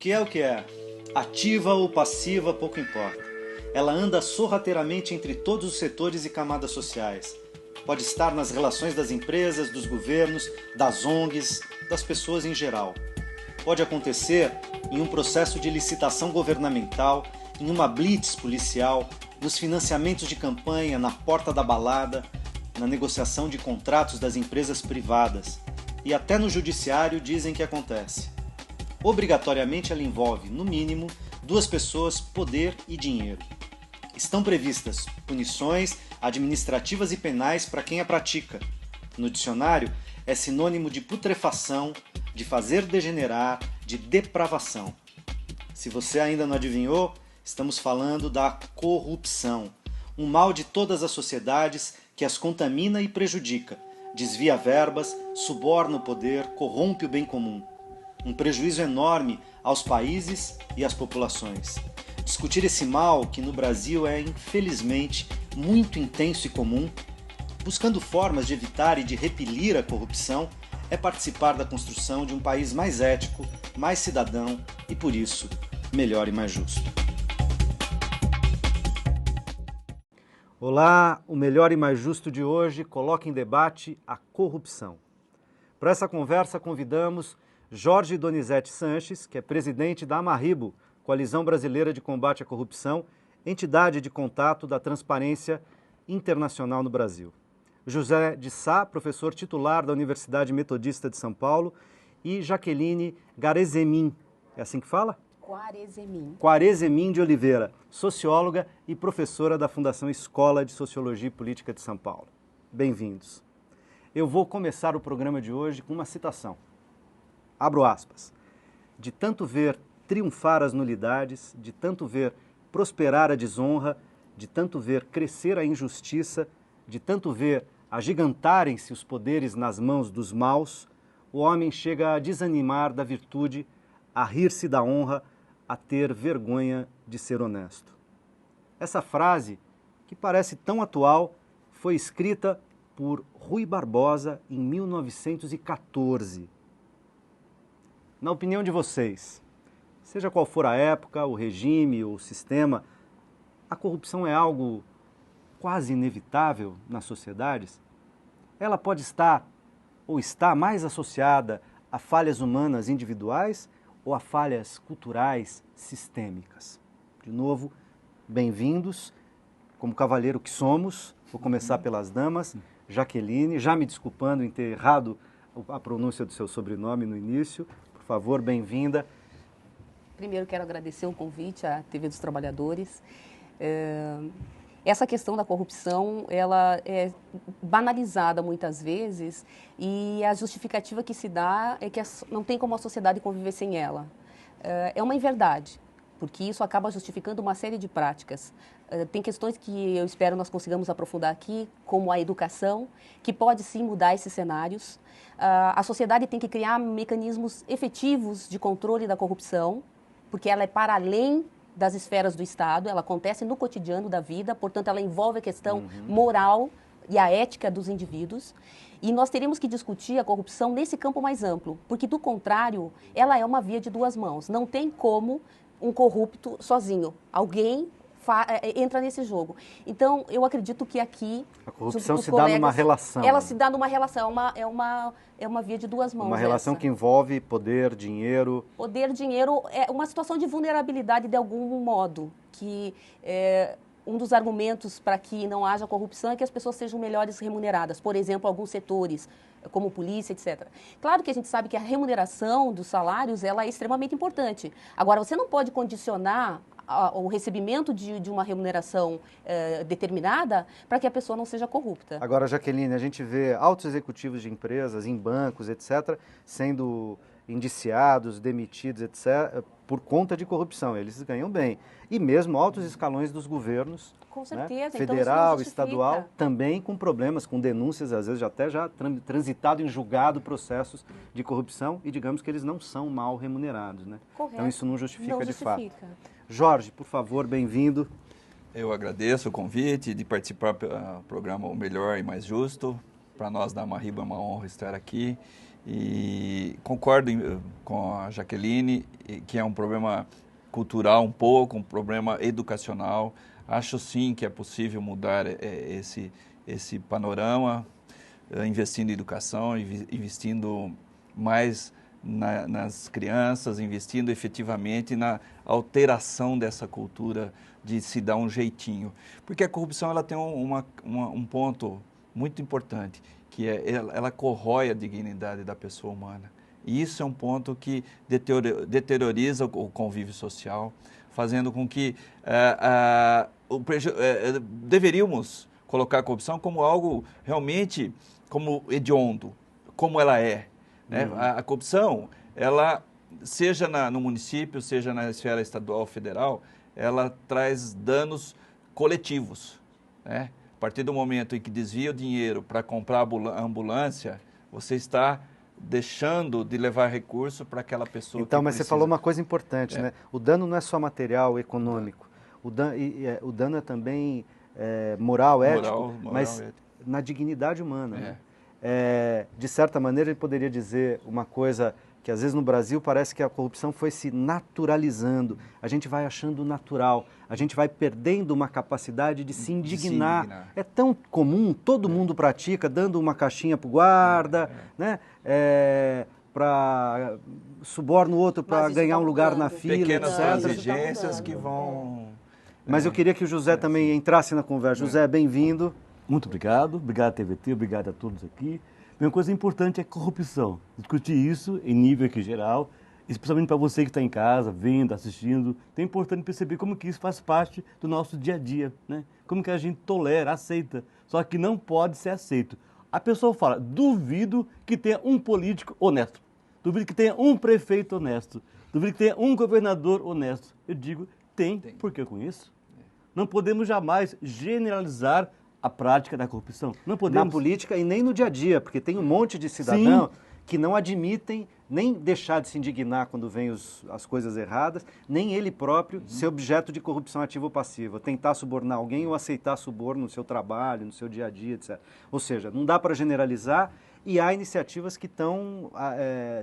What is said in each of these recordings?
que é o que é. Ativa ou passiva, pouco importa. Ela anda sorrateiramente entre todos os setores e camadas sociais. Pode estar nas relações das empresas, dos governos, das ONGs, das pessoas em geral. Pode acontecer em um processo de licitação governamental, em uma blitz policial, nos financiamentos de campanha, na porta da balada, na negociação de contratos das empresas privadas. E até no judiciário dizem que acontece. Obrigatoriamente ela envolve, no mínimo, duas pessoas, poder e dinheiro. Estão previstas punições administrativas e penais para quem a pratica. No dicionário, é sinônimo de putrefação, de fazer degenerar, de depravação. Se você ainda não adivinhou, estamos falando da corrupção, um mal de todas as sociedades que as contamina e prejudica, desvia verbas, suborna o poder, corrompe o bem comum. Um prejuízo enorme aos países e às populações. Discutir esse mal, que no Brasil é, infelizmente, muito intenso e comum, buscando formas de evitar e de repelir a corrupção, é participar da construção de um país mais ético, mais cidadão e, por isso, melhor e mais justo. Olá, o Melhor e Mais Justo de hoje coloca em debate a corrupção. Para essa conversa convidamos Jorge Donizete Sanches, que é presidente da Amarribo, Coalizão Brasileira de Combate à Corrupção, entidade de contato da Transparência Internacional no Brasil. José de Sá, professor titular da Universidade Metodista de São Paulo, e Jaqueline Garezemin, é assim que fala? Quarezemin de Oliveira, socióloga e professora da Fundação Escola de Sociologia e Política de São Paulo. Bem-vindos. Eu vou começar o programa de hoje com uma citação. Abro aspas. De tanto ver triunfar as nulidades, de tanto ver prosperar a desonra, de tanto ver crescer a injustiça, de tanto ver agigantarem-se os poderes nas mãos dos maus, o homem chega a desanimar da virtude, a rir-se da honra, a ter vergonha de ser honesto. Essa frase, que parece tão atual, foi escrita por Rui Barbosa em 1914. Na opinião de vocês, seja qual for a época, o regime ou o sistema, a corrupção é algo quase inevitável nas sociedades? Ela pode estar ou está mais associada a falhas humanas individuais ou a falhas culturais sistêmicas? De novo, bem-vindos. Como cavalheiro que somos, vou começar pelas damas. Jaqueline, já me desculpando em ter errado a pronúncia do seu sobrenome no início. Por favor, bem-vinda. Primeiro quero agradecer o convite à TV dos Trabalhadores. Essa questão da corrupção, ela é banalizada muitas vezes e a justificativa que se dá é que não tem como a sociedade conviver sem ela. É uma inverdade, porque isso acaba justificando uma série de práticas. Tem questões que eu espero nós consigamos aprofundar aqui, como a educação, que pode sim mudar esses cenários. A sociedade tem que criar mecanismos efetivos de controle da corrupção, porque ela é para além das esferas do Estado, ela acontece no cotidiano da vida, portanto, ela envolve a questão moral e a ética dos indivíduos. E nós teríamos que discutir a corrupção nesse campo mais amplo, porque, do contrário, ela é uma via de duas mãos. Não tem como um corrupto sozinho. Alguém entra nesse jogo. Então, eu acredito que aqui... A corrupção se dá numa relação. Ela se dá numa relação, é uma via de duas mãos. Uma relação que envolve poder, dinheiro... Poder, dinheiro, é uma situação de vulnerabilidade de algum modo, que um dos argumentos para que não haja corrupção é que as pessoas sejam melhores remuneradas. Por exemplo, alguns setores, como polícia, etc. Claro que a gente sabe que a remuneração dos salários ela é extremamente importante. Agora, você não pode condicionar o recebimento de uma remuneração determinada para que a pessoa não seja corrupta. Agora, Jaqueline, a gente vê altos executivos de empresas, em bancos, etc., sendo indiciados, demitidos, etc., por conta de corrupção. Eles ganham bem. E mesmo altos escalões dos governos, com certeza, né? Federal, estadual, também com problemas, com denúncias, às vezes até já transitado em julgado processos de corrupção e digamos que eles não são mal remunerados, né? Correto. Então isso não justifica de fato. Fato. Jorge, por favor, bem-vindo. Eu agradeço o convite de participar do programa O Melhor e Mais Justo. Para nós da Amarribo é uma honra estar aqui E concordo com a Jaqueline, que é um problema cultural um pouco, um problema educacional. Acho sim que é possível mudar esse panorama, investindo em educação, investindo mais nas crianças, investindo efetivamente na alteração dessa cultura de se dar um jeitinho. Porque a corrupção ela tem um ponto muito importante, que ela corrói a dignidade da pessoa humana. E isso é um ponto que deterioriza o convívio social, fazendo com que deveríamos colocar a corrupção como algo realmente como hediondo, como ela é. Né? A corrupção, ela, seja no município, seja na esfera estadual ou federal, ela traz danos coletivos. Né? A partir do momento em que desvia o dinheiro para comprar a ambulância, você está deixando de levar recurso para aquela pessoa então, que mas precisa. Você falou uma coisa importante, né? O dano não é só material, econômico. O dano é também moral, ético, mas ético. Na dignidade humana. Né? De certa maneira, ele poderia dizer uma coisa que às vezes no Brasil parece que a corrupção foi se naturalizando. A gente vai achando natural, a gente vai perdendo uma capacidade de se indignar. É tão comum, todo mundo pratica, dando uma caixinha para o guarda, né? Para suborno o outro para ganhar um lugar na fila, pequenas etc. exigências que vão... Mas eu queria que o José também entrasse na conversa. José, bem-vindo. Muito obrigado. Obrigado, TVT. Obrigado a todos aqui. Uma coisa importante é corrupção. Discutir isso em nível aqui geral, especialmente para você que está em casa, vendo, assistindo. É importante perceber como que isso faz parte do nosso dia a dia, né? Como que a gente tolera, aceita. Só que não pode ser aceito. A pessoa fala, duvido que tenha um político honesto. Duvido que tenha um prefeito honesto. Duvido que tenha um governador honesto. Eu digo, tem. Porque eu conheço. Não podemos jamais generalizar a prática da corrupção. Não podemos... Na política e nem no dia a dia, porque tem um monte de cidadão que não admitem nem deixar de se indignar quando vem as coisas erradas, nem ele próprio ser objeto de corrupção ativa ou passiva, tentar subornar alguém ou aceitar suborno no seu trabalho, no seu dia a dia, etc. Ou seja, não dá para generalizar e há iniciativas que estão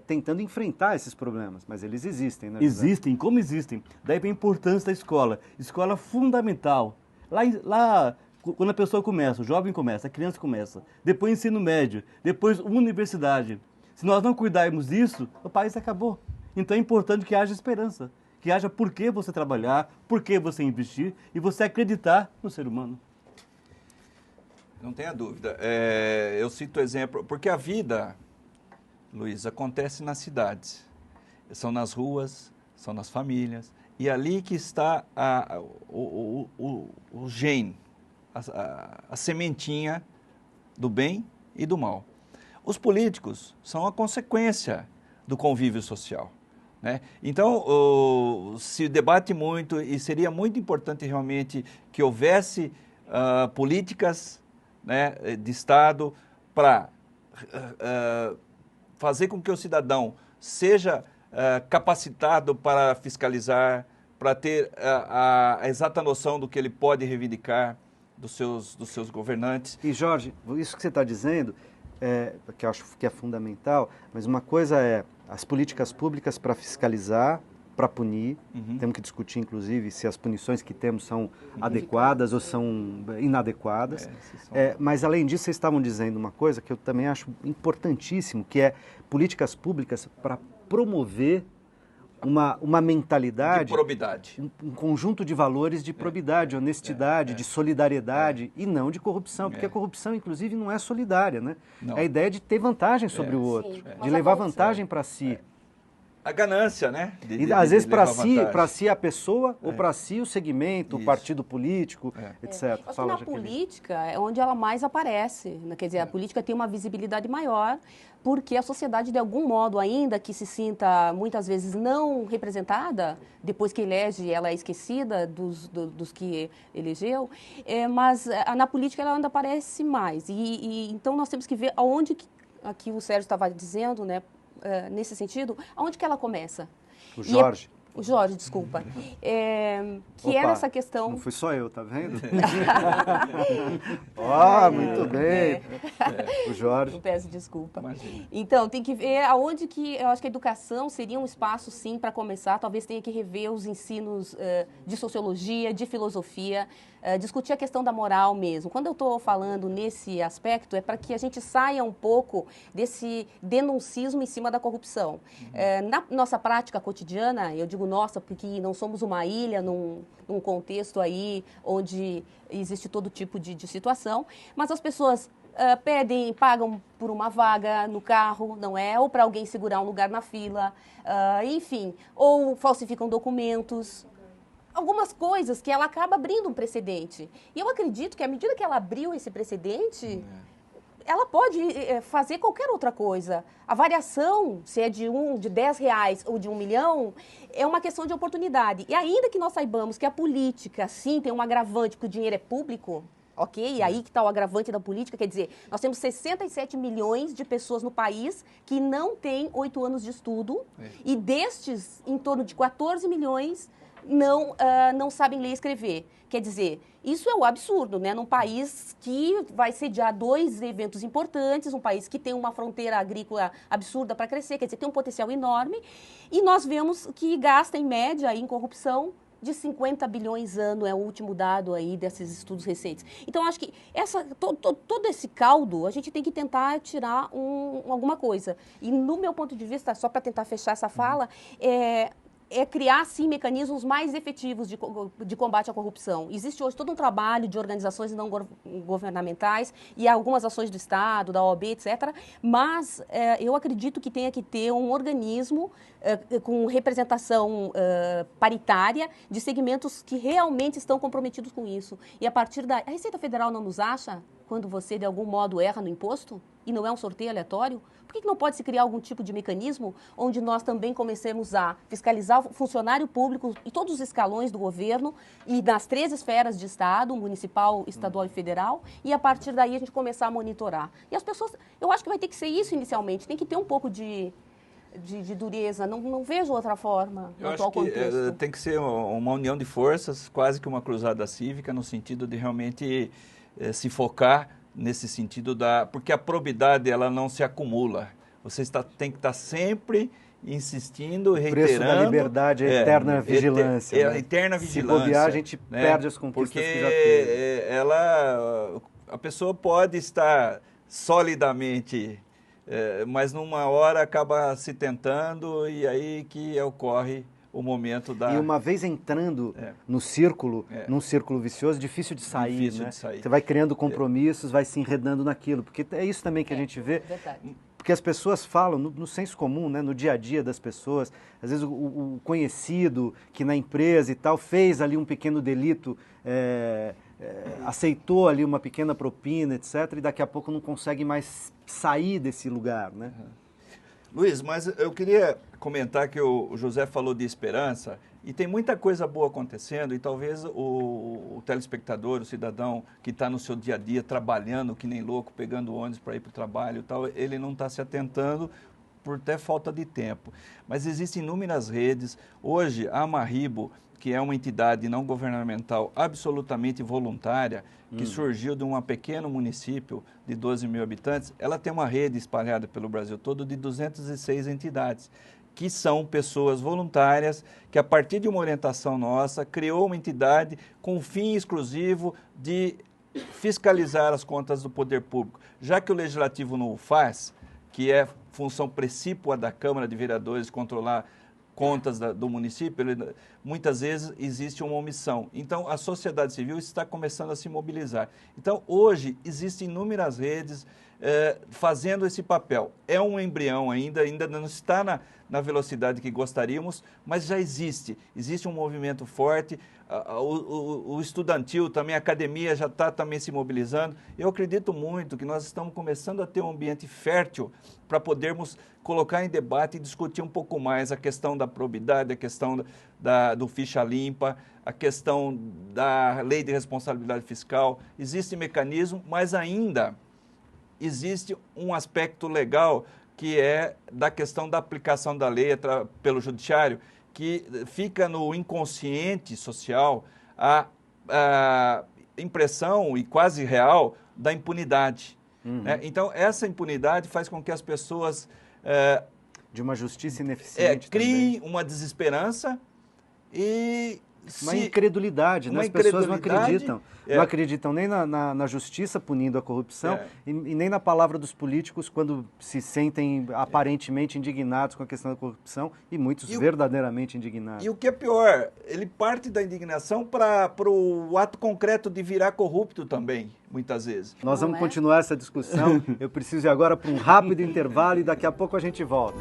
tentando enfrentar esses problemas, mas eles existem, né? Existem, como existem. Daí a importância da escola. Escola fundamental. Lá quando a pessoa começa, o jovem começa, a criança começa, depois ensino médio, depois universidade. Se nós não cuidarmos disso, o país acabou. Então é importante que haja esperança, que haja por que você trabalhar, por que você investir e você acreditar no ser humano. Não tenha dúvida. Eu cito o exemplo, porque a vida, Luiz, acontece nas cidades. São nas ruas, são nas famílias. E ali que está o gene, a sementinha do bem e do mal. Os políticos são a consequência do convívio social. Né? Então, se debate muito e seria muito importante realmente que houvesse políticas, né, de Estado para fazer com que o cidadão seja capacitado para fiscalizar, para ter a exata noção do que ele pode reivindicar dos seus governantes. E, Jorge, isso que você está dizendo, que eu acho que é fundamental, mas uma coisa é as políticas públicas para fiscalizar, para punir. Temos que discutir, inclusive, se as punições que temos são adequadas ou são inadequadas. Mas, além disso, vocês estavam dizendo uma coisa que eu também acho importantíssimo, que é políticas públicas para promover uma mentalidade... De probidade. Um conjunto de valores de probidade, honestidade, de solidariedade e não de corrupção, porque a corrupção, inclusive, não é solidária, né? Não. É a ideia de ter vantagem sobre o outro, de levar vantagem para si. A ganância, né? E às vezes para si a pessoa ou para si o segmento, o partido político, etc. Acho que na política é onde ela mais aparece. Né? Quer dizer, a política tem uma visibilidade maior porque a sociedade, de algum modo, ainda que se sinta muitas vezes não representada, depois que elege, ela é esquecida dos que elegeu, mas na política ela ainda aparece mais. Então nós temos que ver aonde, aqui o Sérgio estava dizendo, né? Nesse sentido, aonde que ela começa? O Jorge. O Jorge, desculpa. Que era essa questão... Não fui só eu, tá vendo? Muito bem. O Jorge. Eu peço desculpa. Imagina. Então, tem que ver aonde que... Eu acho que a educação seria um espaço, sim, para começar. Talvez tenha que rever os ensinos de sociologia, de filosofia, discutir a questão da moral mesmo. Quando eu estou falando nesse aspecto, é para que a gente saia um pouco desse denuncismo em cima da corrupção. Na nossa prática cotidiana, eu digo nossa, porque não somos uma ilha num contexto aí onde existe todo tipo de situação, mas as pessoas pagam por uma vaga no carro, não é? Ou para alguém segurar um lugar na fila, enfim, ou falsificam documentos. Algumas coisas que ela acaba abrindo um precedente. E eu acredito que à medida que ela abriu esse precedente, ela pode fazer qualquer outra coisa. A variação, se é de 10 reais ou de 1 milhão, é uma questão de oportunidade. E ainda que nós saibamos que a política, sim, tem um agravante, porque o dinheiro é público, ok? E aí que está o agravante da política, quer dizer, nós temos 67 milhões de pessoas no país que não têm 8 anos de estudo, e destes, em torno de 14 milhões não sabem ler e escrever. Quer dizer, isso é o absurdo, né? Num país que vai sediar 2 eventos importantes, um país que tem uma fronteira agrícola absurda para crescer, quer dizer, tem um potencial enorme, e nós vemos que gasta, em média, aí, em corrupção, de 50 bilhões ano, é o último dado aí desses estudos recentes. Então, acho que todo esse caldo, a gente tem que tentar tirar alguma coisa. E, no meu ponto de vista, só para tentar fechar essa fala, é criar, sim, mecanismos mais efetivos de combate à corrupção. Existe hoje todo um trabalho de organizações não governamentais e algumas ações do Estado, da OAB, etc. Mas eu acredito que tenha que ter um organismo com representação paritária de segmentos que realmente estão comprometidos com isso. E a partir daí... A Receita Federal não nos acha quando você, de algum modo, erra no imposto? E não é um sorteio aleatório? Por que não pode se criar algum tipo de mecanismo onde nós também comecemos a fiscalizar o funcionário público e todos os escalões do governo e nas 3 esferas de Estado, municipal, estadual e federal, e a partir daí a gente começar a monitorar? E as pessoas, eu acho que vai ter que ser isso inicialmente, tem que ter um pouco de dureza, não vejo outra forma no atual contexto. Tem que ser uma união de forças, quase que uma cruzada cívica, no sentido de realmente se focar nesse sentido porque a probidade ela não se acumula. Você tem que estar sempre insistindo, reiterando. O preço da liberdade é a eterna vigilância. A eterna vigilância. Se bobear, a gente perde as conquistas que já teve. A pessoa pode estar solidamente, mas numa hora acaba se tentando e aí que ocorre o momento da... E uma vez entrando no círculo, num círculo vicioso, difícil de sair, difícil né? de sair. Você vai criando compromissos, vai se enredando naquilo, porque é isso também que a gente vê. Verdade. Porque as pessoas falam, no senso comum, né, no dia a dia das pessoas, às vezes o conhecido que na empresa e tal fez ali um pequeno delito, aceitou ali uma pequena propina, etc., e daqui a pouco não consegue mais sair desse lugar, né? Luiz, mas eu queria comentar que o José falou de esperança e tem muita coisa boa acontecendo e talvez o telespectador, o cidadão que está no seu dia a dia trabalhando que nem louco, pegando ônibus para ir para o trabalho e tal, ele não está se atentando por até falta de tempo. Mas existem inúmeras redes. Hoje, a Amarribo, que é uma entidade não governamental absolutamente voluntária, que surgiu de um pequeno município de 12 mil habitantes, ela tem uma rede espalhada pelo Brasil todo de 206 entidades, que são pessoas voluntárias, que a partir de uma orientação nossa, criou uma entidade com o fim exclusivo de fiscalizar as contas do poder público. Já que o Legislativo não o faz, que é função precípua da Câmara de Vereadores controlar contas do município, muitas vezes existe uma omissão. Então, a sociedade civil está começando a se mobilizar. Então, hoje, existem inúmeras redes fazendo esse papel. É um embrião ainda não está na velocidade que gostaríamos, mas já existe. Existe um movimento forte, o estudantil também, a academia já está também se mobilizando. Eu acredito muito que nós estamos começando a ter um ambiente fértil para podermos colocar em debate e discutir um pouco mais a questão da probidade, a questão do ficha limpa, a questão da lei de responsabilidade fiscal. Existe mecanismo, mas ainda existe um aspecto legal que é da questão da aplicação da lei pelo judiciário, que fica no inconsciente social a impressão, e quase real, da impunidade. Né? Então, essa impunidade faz com que as pessoas... de uma justiça ineficiente criem uma desesperança e... Uma incredulidade, né? As pessoas não acreditam. É. Não acreditam nem na justiça punindo a corrupção e nem na palavra dos políticos quando se sentem aparentemente indignados com a questão da corrupção e muitos verdadeiramente indignados. E o que é pior, ele parte da indignação para o ato concreto de virar corrupto também, muitas vezes. Nós vamos continuar essa discussão. Eu preciso ir agora para um rápido intervalo e daqui a pouco a gente volta.